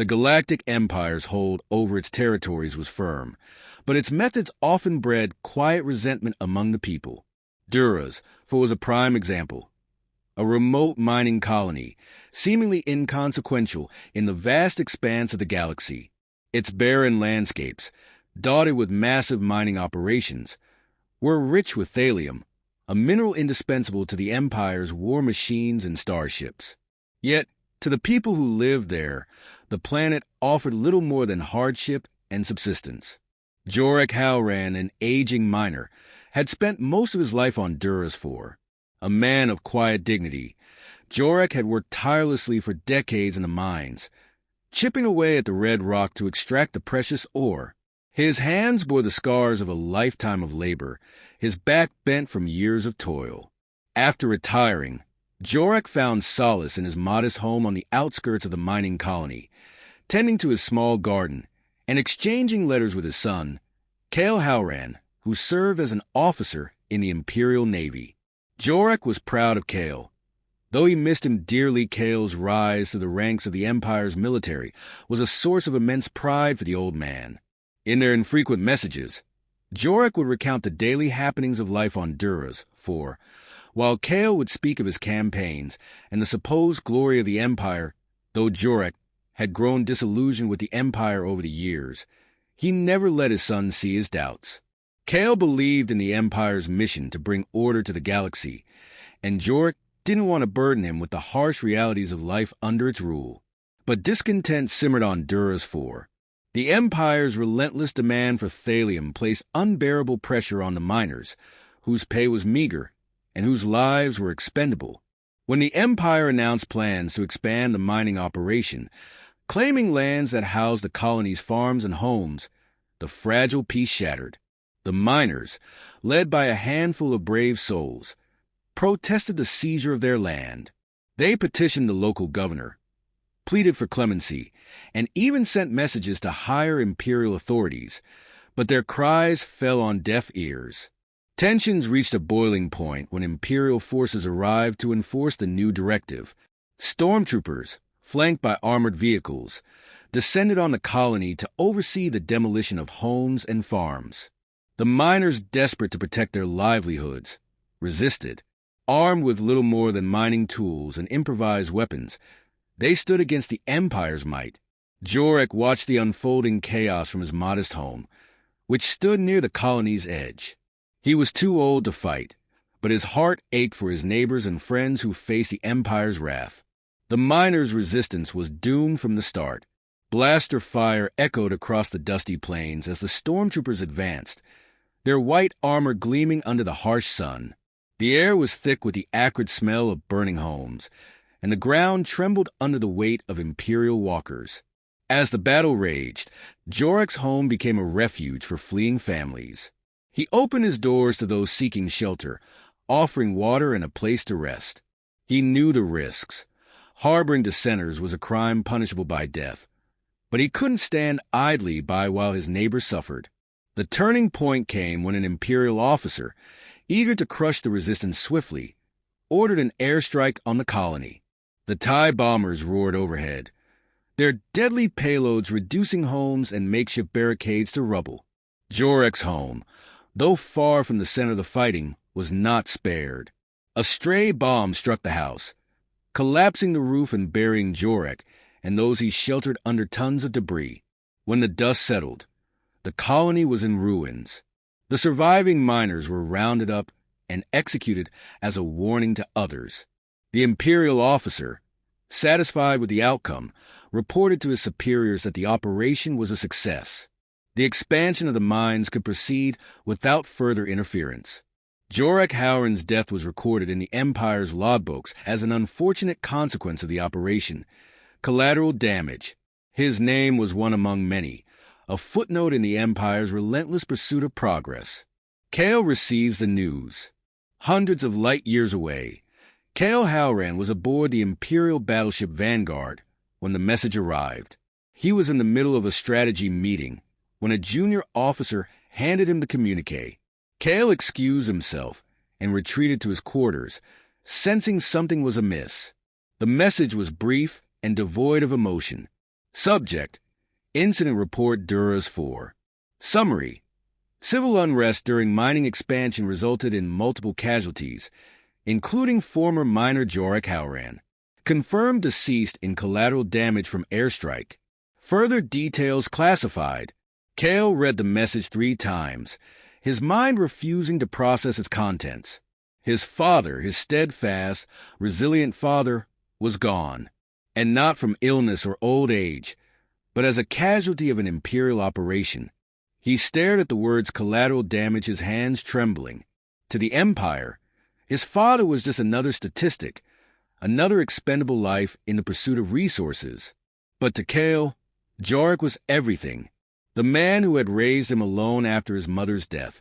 The Galactic Empire's hold over its territories was firm, but its methods often bred quiet resentment among the people. Duras IV was a prime example. A remote mining colony, seemingly inconsequential in the vast expanse of the galaxy. Its barren landscapes, dotted with massive mining operations, were rich with thallium, a mineral indispensable to the Empire's war machines and starships. Yet, to the people who lived there, the planet offered little more than hardship and subsistence. Jorek Halran, an aging miner, had spent most of his life on Duras IV. A man of quiet dignity, Jorek had worked tirelessly for decades in the mines, chipping away at the red rock to extract the precious ore. His hands bore the scars of a lifetime of labor, his back bent from years of toil. After retiring, Jorek found solace in his modest home on the outskirts of the mining colony, tending to his small garden and exchanging letters with his son, Kale Halran, who served as an officer in the Imperial Navy. Jorek was proud of Kale. Though he missed him dearly, Kale's rise to the ranks of the Empire's military was a source of immense pride for the old man. In their infrequent messages, Jorek would recount the daily happenings of life on Duras IV, while Kale would speak of his campaigns and the supposed glory of the Empire. Though Jorek had grown disillusioned with the Empire over the years, he never let his son see his doubts. Kale believed in the Empire's mission to bring order to the galaxy, and Jorek didn't want to burden him with the harsh realities of life under its rule. But discontent simmered on Duras IV. The Empire's relentless demand for thallium placed unbearable pressure on the miners, whose pay was meager and whose lives were expendable. When the Empire announced plans to expand the mining operation, claiming lands that housed the colony's farms and homes, the fragile peace shattered. The miners, led by a handful of brave souls, protested the seizure of their land. They petitioned the local governor, pleaded for clemency, and even sent messages to higher imperial authorities, but their cries fell on deaf ears. Tensions reached a boiling point when imperial forces arrived to enforce the new directive. Stormtroopers, flanked by armored vehicles, descended on the colony to oversee the demolition of homes and farms. The miners, desperate to protect their livelihoods, resisted. Armed with little more than mining tools and improvised weapons, they stood against the Empire's might. Jorek watched the unfolding chaos from his modest home, which stood near the colony's edge. He was too old to fight, but his heart ached for his neighbors and friends who faced the Empire's wrath. The miners' resistance was doomed from the start. Blaster fire echoed across the dusty plains as the stormtroopers advanced, their white armor gleaming under the harsh sun. The air was thick with the acrid smell of burning homes, and the ground trembled under the weight of Imperial walkers. As the battle raged, Jorek's home became a refuge for fleeing families. He opened his doors to those seeking shelter, offering water and a place to rest. He knew the risks. Harboring dissenters was a crime punishable by death, but he couldn't stand idly by while his neighbors suffered. The turning point came when an Imperial officer, eager to crush the resistance swiftly, ordered an airstrike on the colony. The TIE bombers roared overhead, their deadly payloads reducing homes and makeshift barricades to rubble. Jorek's home, though far from the center of the fighting, was not spared. A stray bomb struck the house, collapsing the roof and burying Jorek and those he sheltered under tons of debris. When the dust settled, the colony was in ruins. The surviving miners were rounded up and executed as a warning to others. The Imperial officer, satisfied with the outcome, reported to his superiors that the operation was a success. The expansion of the mines could proceed without further interference. Jorek Halran's death was recorded in the Empire's logbooks as an unfortunate consequence of the operation. Collateral damage. His name was one among many, a footnote in the Empire's relentless pursuit of progress. Kale receives the news. Hundreds of light years away, Kale Halran was aboard the Imperial battleship Vanguard when the message arrived. He was in the middle of a strategy meeting when a junior officer handed him the communique. Kale excused himself and retreated to his quarters, sensing something was amiss. The message was brief and devoid of emotion. Subject: Incident Report Duras IV. Summary: Civil unrest during mining expansion resulted in multiple casualties, including former miner Jorik Howran. Confirmed deceased in collateral damage from airstrike. Further details classified. Kale read the message 3 times, his mind refusing to process its contents. His father, his steadfast, resilient father, was gone, and not from illness or old age, but as a casualty of an imperial operation. He stared at the words collateral damage, his hands trembling. To the Empire, his father was just another statistic, another expendable life in the pursuit of resources. But to Kale, Jorik was everything. The man who had raised him alone after his mother's death,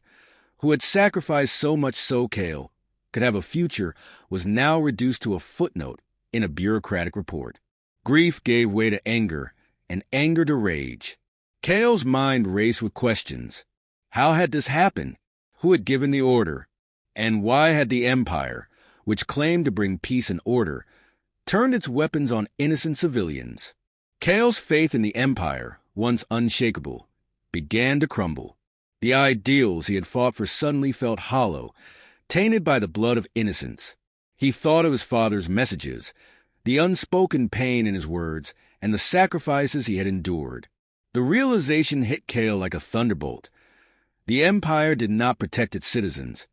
who had sacrificed so much so Kale could have a future, was now reduced to a footnote in a bureaucratic report. Grief gave way to anger, and anger to rage. Kale's mind raced with questions. How had this happened? Who had given the order? And why had the Empire, which claimed to bring peace and order, turned its weapons on innocent civilians? Kale's faith in the Empire, once unshakable, began to crumble. The ideals he had fought for suddenly felt hollow, tainted by the blood of innocence. He thought of his father's messages, the unspoken pain in his words, and the sacrifices he had endured. The realization hit Kale like a thunderbolt. The Empire did not protect its citizens.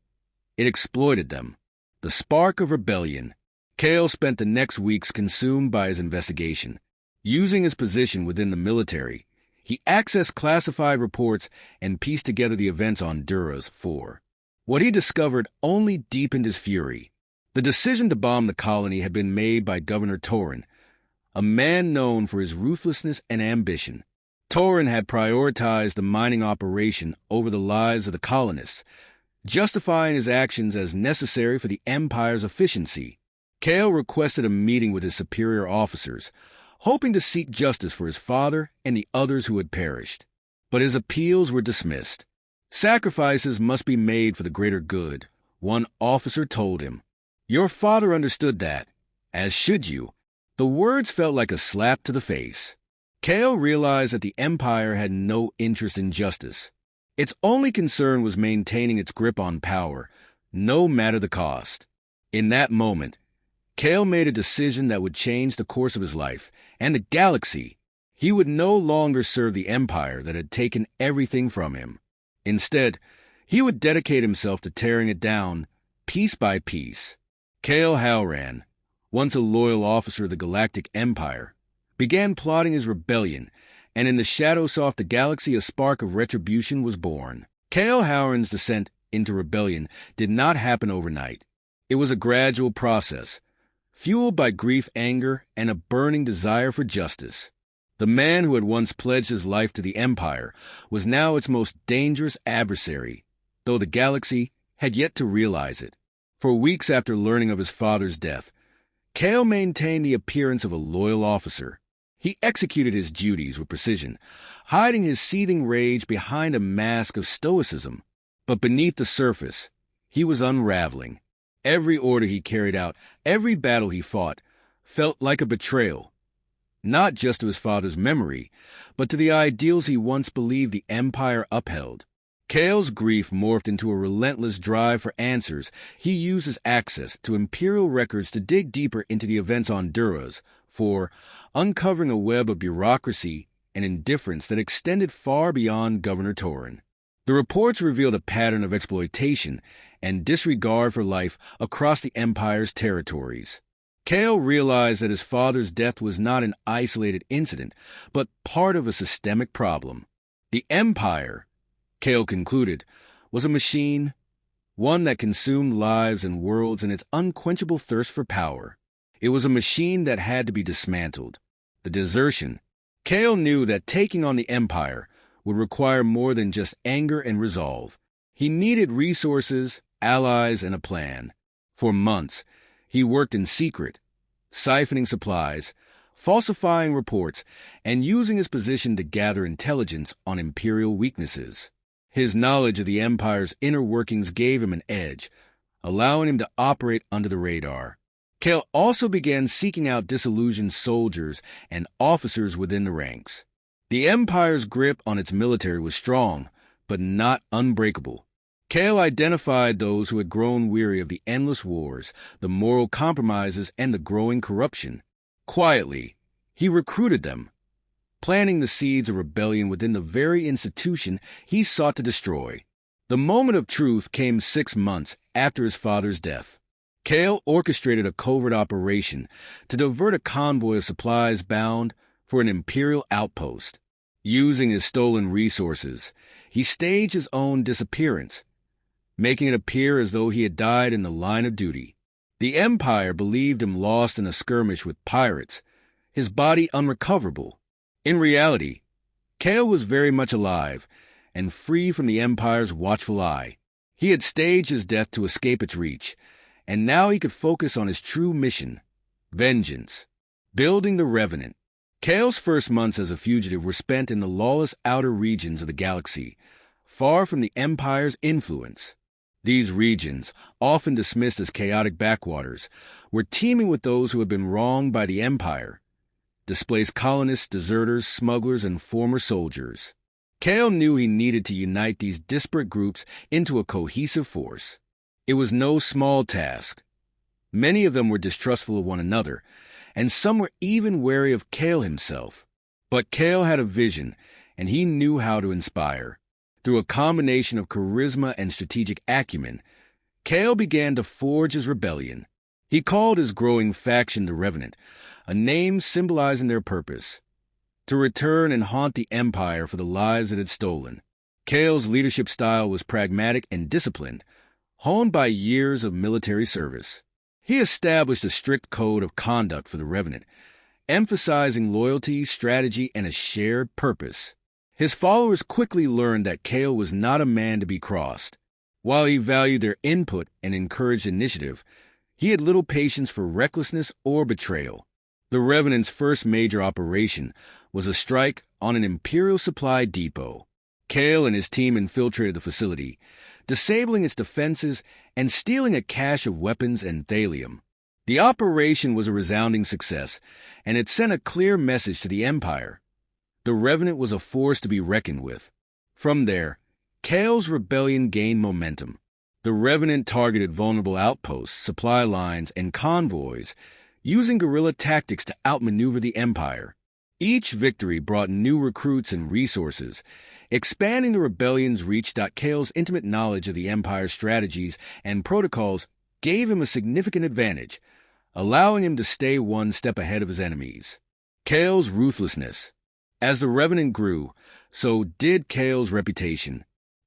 It exploited them. The spark of rebellion. Kale spent the next weeks consumed by his investigation. Using his position within the military, he accessed classified reports and pieced together the events on Duras IV. What he discovered only deepened his fury. The decision to bomb the colony had been made by Governor Torin, a man known for his ruthlessness and ambition. Torin had prioritized the mining operation over the lives of the colonists, justifying his actions as necessary for the Empire's efficiency. Kale requested a meeting with his superior officers, hoping to seek justice for his father and the others who had perished. But his appeals were dismissed. Sacrifices must be made for the greater good, one officer told him. Your father understood that, as should you. The words felt like a slap to the face. Kale realized that the Empire had no interest in justice. Its only concern was maintaining its grip on power, no matter the cost. In that moment, Kale made a decision that would change the course of his life and the galaxy. He would no longer serve the Empire that had taken everything from him. Instead, he would dedicate himself to tearing it down, piece by piece. Kale Howran, once a loyal officer of the Galactic Empire, began plotting his rebellion, and in the shadows off the galaxy a spark of retribution was born. Kale Howran's descent into rebellion did not happen overnight. It was a gradual process, fueled by grief, anger, and a burning desire for justice. The man who had once pledged his life to the Empire was now its most dangerous adversary, though the galaxy had yet to realize it. For weeks after learning of his father's death, Kale maintained the appearance of a loyal officer. He executed his duties with precision, hiding his seething rage behind a mask of stoicism. But beneath the surface, he was unraveling. Every order he carried out, every battle he fought, felt like a betrayal, not just to his father's memory, but to the ideals he once believed the Empire upheld. Kale's grief morphed into a relentless drive for answers. He used his access to Imperial records to dig deeper into the events on Duras IV, uncovering a web of bureaucracy and indifference that extended far beyond Governor Torin. The reports revealed a pattern of exploitation and disregard for life across the Empire's territories. Kale realized that his father's death was not an isolated incident, but part of a systemic problem. The Empire, Kale concluded, was a machine, one that consumed lives and worlds in its unquenchable thirst for power. It was a machine that had to be dismantled. The desertion. Kale knew that taking on the Empire would require more than just anger and resolve. He needed resources, allies, and a plan. For months, he worked in secret, siphoning supplies, falsifying reports, and using his position to gather intelligence on Imperial weaknesses. His knowledge of the Empire's inner workings gave him an edge, allowing him to operate under the radar. Kale also began seeking out disillusioned soldiers and officers within the ranks. The Empire's grip on its military was strong, but not unbreakable. Kale identified those who had grown weary of the endless wars, the moral compromises, and the growing corruption. Quietly, he recruited them, planting the seeds of rebellion within the very institution he sought to destroy. The moment of truth came 6 months after his father's death. Kale orchestrated a covert operation to divert a convoy of supplies bound for an imperial outpost. Using his stolen resources, he staged his own disappearance, making it appear as though he had died in the line of duty. The Empire believed him lost in a skirmish with pirates, his body unrecoverable. In reality, Kale was very much alive and free from the Empire's watchful eye. He had staged his death to escape its reach, and now he could focus on his true mission, vengeance, building the Revenant. Kale's first months as a fugitive were spent in the lawless outer regions of the galaxy, far from the Empire's influence. These regions, often dismissed as chaotic backwaters, were teeming with those who had been wronged by the Empire: displaced colonists, deserters, smugglers, and former soldiers. Kale knew he needed to unite these disparate groups into a cohesive force. It was no small task. Many of them were distrustful of one another, and some were even wary of Kale himself. But Kale had a vision, and he knew how to inspire. Through a combination of charisma and strategic acumen, Kale began to forge his rebellion. He called his growing faction the Revenant, a name symbolizing their purpose: to return and haunt the Empire for the lives it had stolen. Kale's leadership style was pragmatic and disciplined, honed by years of military service. He established a strict code of conduct for the Revenant, emphasizing loyalty, strategy, and a shared purpose. His followers quickly learned that Kale was not a man to be crossed. While he valued their input and encouraged initiative, he had little patience for recklessness or betrayal. The Revenant's first major operation was a strike on an Imperial supply depot. Kale and his team infiltrated the facility, disabling its defenses and stealing a cache of weapons and thallium. The operation was a resounding success, and it sent a clear message to the Empire: the Revenant was a force to be reckoned with. From there, Kale's rebellion gained momentum. The Revenant targeted vulnerable outposts, supply lines, and convoys, using guerrilla tactics to outmaneuver the Empire. Each victory brought new recruits and resources, expanding the rebellion's reach. Kale's intimate knowledge of the Empire's strategies and protocols gave him a significant advantage, allowing him to stay one step ahead of his enemies. Kale's ruthlessness. As the Revenant grew, so did Kale's reputation.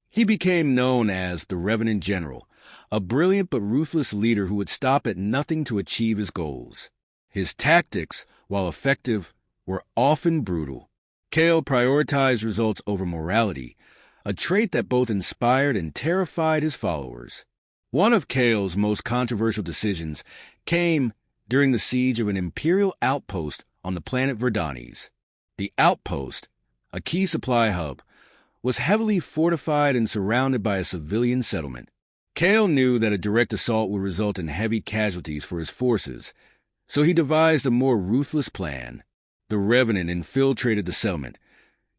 He became known as the Revenant General, a brilliant but ruthless leader who would stop at nothing to achieve his goals. His tactics, while effective, were often brutal. Kale prioritized results over morality, a trait that both inspired and terrified his followers. One of Kale's most controversial decisions came during the siege of an Imperial outpost on the planet Verdanis. The outpost, a key supply hub, was heavily fortified and surrounded by a civilian settlement. Kale knew that a direct assault would result in heavy casualties for his forces, so he devised a more ruthless plan. The Revenant infiltrated the settlement,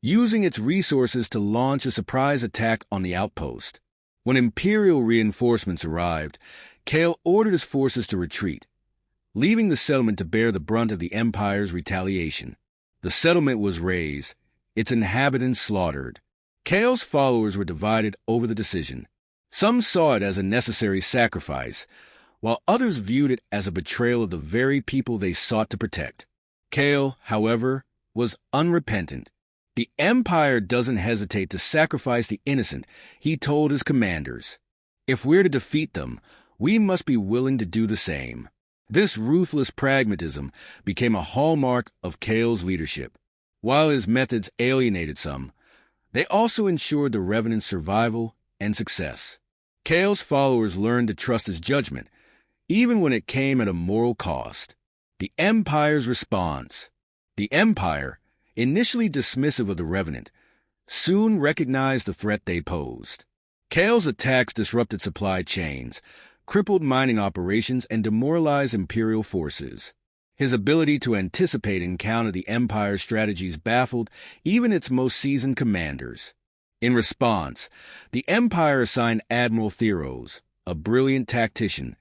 using its resources to launch a surprise attack on the outpost. When Imperial reinforcements arrived, Kale ordered his forces to retreat, leaving the settlement to bear the brunt of the Empire's retaliation. The settlement was razed, its inhabitants slaughtered. Kale's followers were divided over the decision. Some saw it as a necessary sacrifice, while others viewed it as a betrayal of the very people they sought to protect. Kale, however, was unrepentant. The Empire doesn't hesitate to sacrifice the innocent, he told his commanders. If we're to defeat them, we must be willing to do the same. This ruthless pragmatism became a hallmark of Kale's leadership. While his methods alienated some, they also ensured the Revenant's survival and success. Kale's followers learned to trust his judgment, even when it came at a moral cost. The Empire's response. The Empire, initially dismissive of the Revenant, soon recognized the threat they posed. Kale's attacks disrupted supply chains, crippled mining operations and demoralized imperial forces. His ability to anticipate and counter the Empire's strategies baffled even its most seasoned commanders. In response, the Empire assigned Admiral Theros, a brilliant tactician,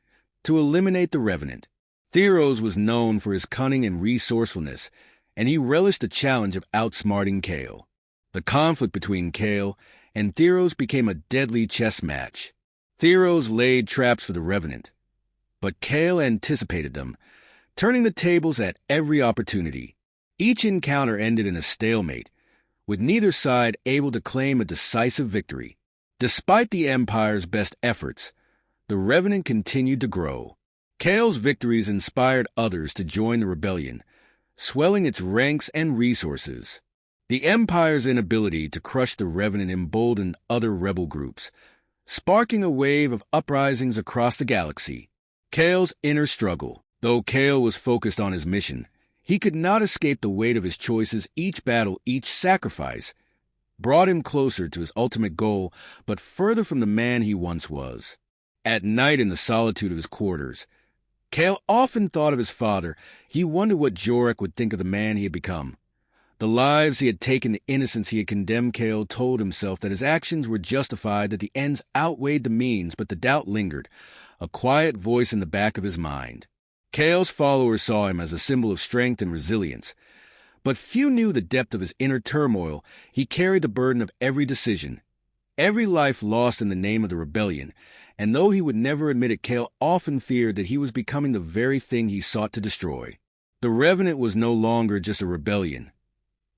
to eliminate the Revenant. Theros was known for his cunning and resourcefulness, and he relished the challenge of outsmarting Kale. The conflict between Kale and Theros became a deadly chess match. Theros laid traps for the Revenant, but Kale anticipated them, turning the tables at every opportunity. Each encounter ended in a stalemate, with neither side able to claim a decisive victory. Despite the Empire's best efforts, the Revenant continued to grow. Kale's victories inspired others to join the rebellion, swelling its ranks and resources. The Empire's inability to crush the Revenant emboldened other rebel groups, sparking a wave of uprisings across the galaxy. Kale's inner struggle. Though Kale was focused on his mission, he could not escape the weight of his choices. Each battle, each sacrifice, brought him closer to his ultimate goal, but further from the man he once was. At night in the solitude of his quarters, Kale often thought of his father. He wondered what Jorek would think of the man he had become. The lives he had taken, the innocence he had condemned. Kale told himself that his actions were justified, that the ends outweighed the means, but the doubt lingered, a quiet voice in the back of his mind. Kale's followers saw him as a symbol of strength and resilience, but few knew the depth of his inner turmoil. He carried the burden of every decision, every life lost in the name of the rebellion, and though he would never admit it, Kale often feared that he was becoming the very thing he sought to destroy. The Revenant was no longer just a rebellion.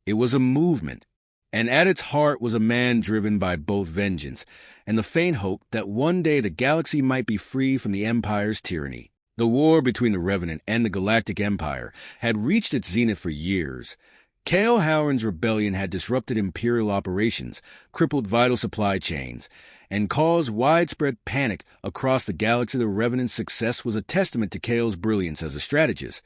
It was a movement, and at its heart was a man driven by both vengeance and the faint hope that one day the galaxy might be free from the Empire's tyranny. The war between the Revenant and the Galactic Empire had reached its zenith for years. Kale Howren's rebellion had disrupted Imperial operations, crippled vital supply chains, and caused widespread panic across the galaxy. The Revenant's success was a testament to Kale's brilliance as a strategist,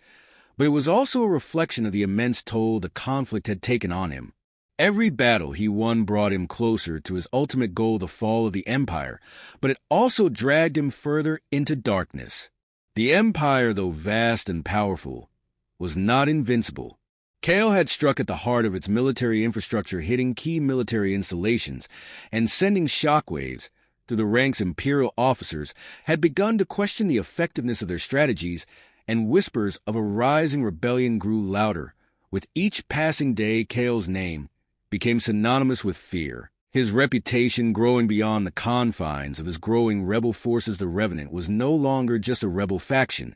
but it was also a reflection of the immense toll the conflict had taken on him. Every battle he won brought him closer to his ultimate goal, the fall of the Empire, but it also dragged him further into darkness. The Empire, though vast and powerful, was not invincible. Kale had struck at the heart of its military infrastructure, hitting key military installations and sending shockwaves through the ranks. Imperial officers had begun to question the effectiveness of their strategies, and whispers of a rising rebellion grew louder. With each passing day, Kale's name became synonymous with fear. His reputation growing beyond the confines of his growing rebel forces. The Revenant was no longer just a rebel faction.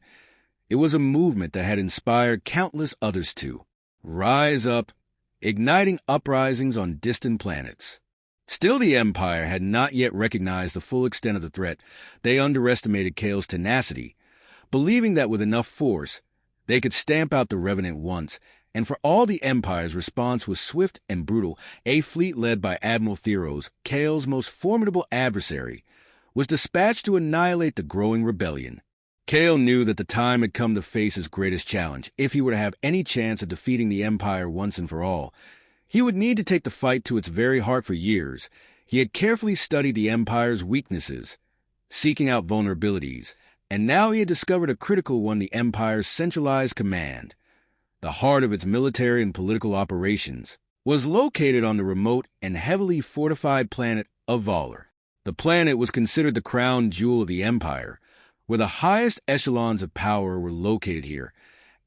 It was a movement that had inspired countless others to rise up, igniting uprisings on distant planets. Still, the Empire had not yet recognized the full extent of the threat. They underestimated Kale's tenacity, believing that with enough force, they could stamp out the Revenant once and for all. The Empire's response was swift and brutal. A fleet led by Admiral Theros, Kale's most formidable adversary, was dispatched to annihilate the growing rebellion. Kale knew that the time had come to face his greatest challenge. If he were to have any chance of defeating the Empire once and for all, he would need to take the fight to its very heart. For years, he had carefully studied the Empire's weaknesses, seeking out vulnerabilities, and now he had discovered a critical one: the Empire's centralized command. The heart of its military and political operations was located on the remote and heavily fortified planet of Valer. The planet was considered the crown jewel of the Empire, where the highest echelons of power were located here.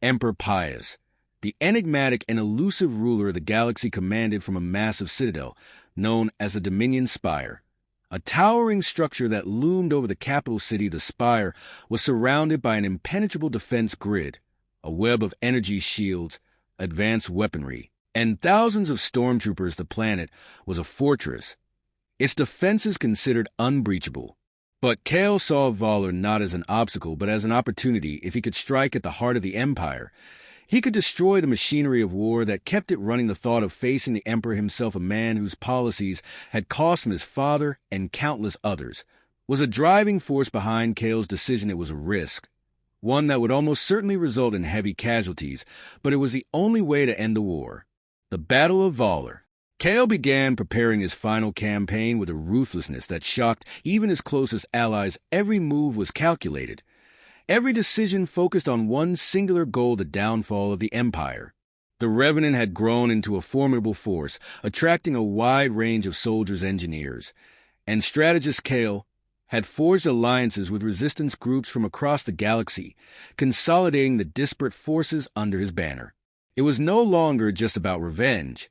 Emperor Pius, the enigmatic and elusive ruler of the galaxy, commanded from a massive citadel known as the Dominion Spire, a towering structure that loomed over the capital city. The spire was surrounded by an impenetrable defense grid, a web of energy shields, advanced weaponry, and thousands of stormtroopers. The planet was a fortress, its defenses considered unbreachable. But Kale saw Valer not as an obstacle, but as an opportunity. If he could strike at the heart of the Empire, he could destroy the machinery of war that kept it running. The thought of facing the Emperor himself, a man whose policies had cost him his father and countless others, was a driving force behind Kale's decision. It was a risk, one that would almost certainly result in heavy casualties, but it was the only way to end the war. The Battle of Valer. Kale began preparing his final campaign with a ruthlessness that shocked even his closest allies. Every move was calculated. Every decision focused on one singular goal: the downfall of the Empire. The Revenant had grown into a formidable force, attracting a wide range of soldiers and engineers. And strategist Kale had forged alliances with resistance groups from across the galaxy, consolidating the disparate forces under his banner. It was no longer just about revenge.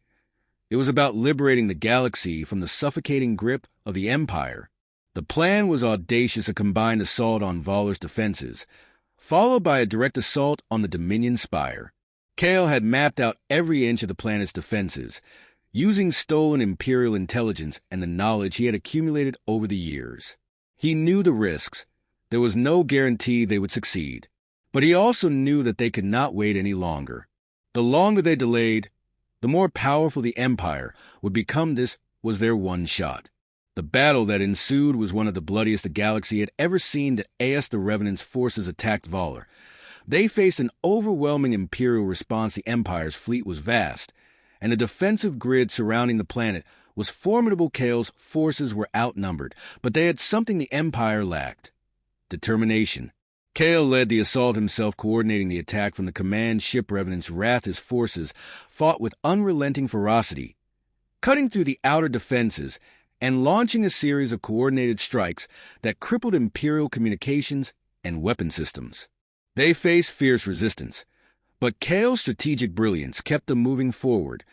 It was about liberating the galaxy from the suffocating grip of the Empire. The plan was audacious: a combined assault on Valer's defenses, followed by a direct assault on the Dominion Spire. Kale had mapped out every inch of the planet's defenses, using stolen Imperial intelligence and the knowledge he had accumulated over the years. He knew the risks. There was no guarantee they would succeed. But he also knew that they could not wait any longer. The longer they delayed, the more powerful the Empire would become. This was their one shot. The battle that ensued was one of the bloodiest the galaxy had ever seen. As the Revenant's forces attacked Valer, they faced an overwhelming Imperial response. The Empire's fleet was vast, and the defensive grid surrounding the planet was formidable. Kale's forces were outnumbered, but they had something the Empire lacked: determination. Kale led the assault himself, coordinating the attack from the command ship Revenant's Wrath. His forces fought with unrelenting ferocity, cutting through the outer defenses and launching a series of coordinated strikes that crippled Imperial communications and weapon systems. They faced fierce resistance, but Kale's strategic brilliance kept them moving forward,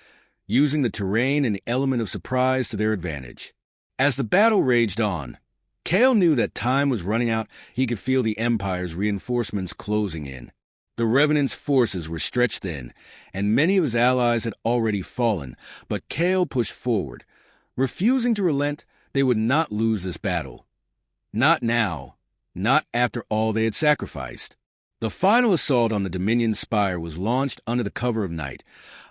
using the terrain and the element of surprise to their advantage. As the battle raged on, Kale knew that time was running out. He could feel the Empire's reinforcements closing in. The Revenant's forces were stretched thin, and many of his allies had already fallen, but Kale pushed forward, refusing to relent. They would not lose this battle. Not now, not after all they had sacrificed. The final assault on the Dominion Spire was launched under the cover of night,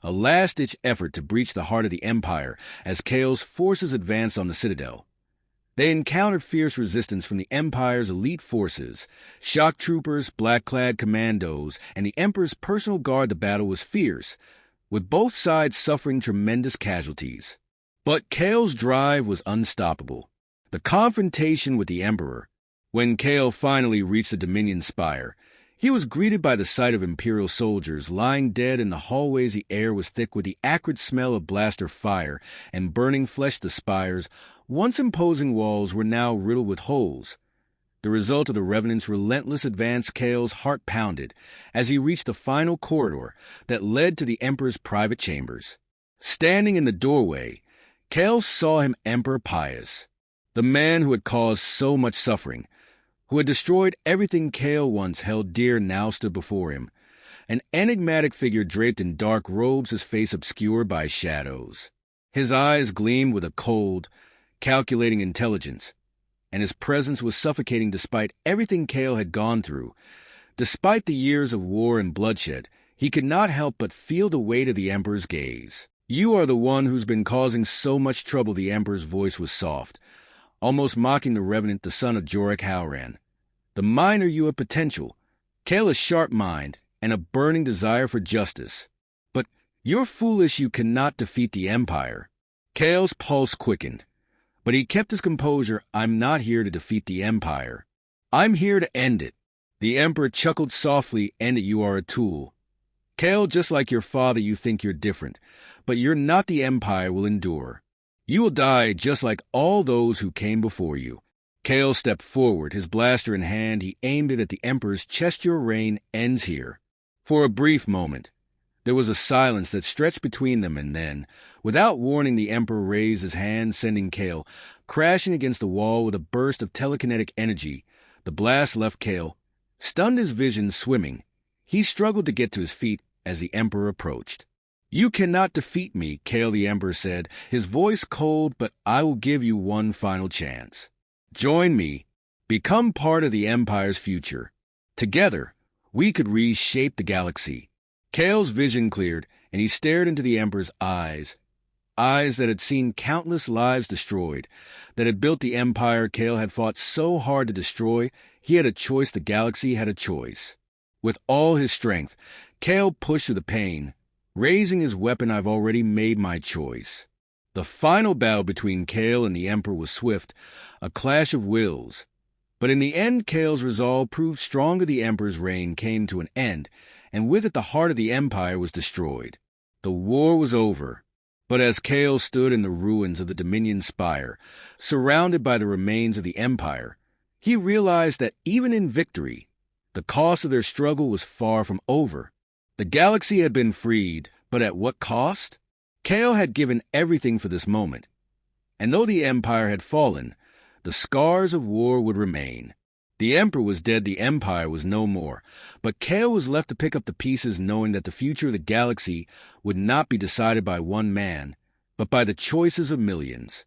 a last-ditch effort to breach the heart of the Empire as Kale's forces advanced on the Citadel. They encountered fierce resistance from the Empire's elite forces, shock troopers, black-clad commandos, and the Emperor's personal guard. The battle was fierce, with both sides suffering tremendous casualties. But Kale's drive was unstoppable. The confrontation with the Emperor. When Kale finally reached the Dominion Spire, he was greeted by the sight of Imperial soldiers lying dead in the hallways. The air was thick with the acrid smell of blaster fire and burning flesh. The spire's once imposing walls were now riddled with holes. The result of the Revenant's relentless advance. Kale's heart pounded as he reached the final corridor that led to the Emperor's private chambers. Standing in the doorway, Kale saw him, Emperor Pius, the man who had caused so much suffering, who had destroyed everything Kale once held dear. Now stood before him, an enigmatic figure draped in dark robes, his face obscured by shadows. His eyes gleamed with a cold, calculating intelligence, and his presence was suffocating. Despite everything Kale had gone through, despite the years of war and bloodshed, he could not help but feel the weight of the Emperor's gaze. "You are the one who's been causing so much trouble." The Emperor's voice was soft, almost mocking. The Revenant, the son of Jorek Halran. "The miner, you have potential. Kale, a sharp mind and a burning desire for justice. But you're foolish. You cannot defeat the Empire." Kale's pulse quickened, but he kept his composure. "I'm not here to defeat the Empire. I'm here to end it." The Emperor chuckled softly. "End it? You are a tool. Kale, just like your father, you think you're different, but you're not. The Empire will endure. You will die just like all those who came before you." Kale stepped forward, his blaster in hand. He aimed it at the Emperor's chest. "Your reign ends here." For a brief moment, there was a silence that stretched between them, and then, without warning, the Emperor raised his hand, sending Kale crashing against the wall with a burst of telekinetic energy. The blast left Kale, stunned, his vision swimming. He struggled to get to his feet as the Emperor approached. "You cannot defeat me, Kale," the Emperor said, his voice cold, "but I will give you one final chance. Join me. Become part of the Empire's future. Together, we could reshape the galaxy." Kale's vision cleared, and he stared into the Emperor's eyes. Eyes that had seen countless lives destroyed, that had built the Empire Kale had fought so hard to destroy. He had a choice. The galaxy had a choice. With all his strength, Kale pushed through the pain, raising his weapon. "I've already made my choice. The final battle between Kale and the Emperor was swift, a clash of wills. But in the end, Kale's resolve proved stronger. The Emperor's reign came to an end, and with it the heart of the Empire was destroyed. The war was over. But as Kale stood in the ruins of the Dominion Spire, surrounded by the remains of the Empire, he realized that even in victory, the cost of their struggle was far from over. The galaxy had been freed, but at what cost? Kale had given everything for this moment. And though the Empire had fallen, the scars of war would remain. The Emperor was dead, the Empire was no more. But Kale was left to pick up the pieces, knowing that the future of the galaxy would not be decided by one man, but by the choices of millions.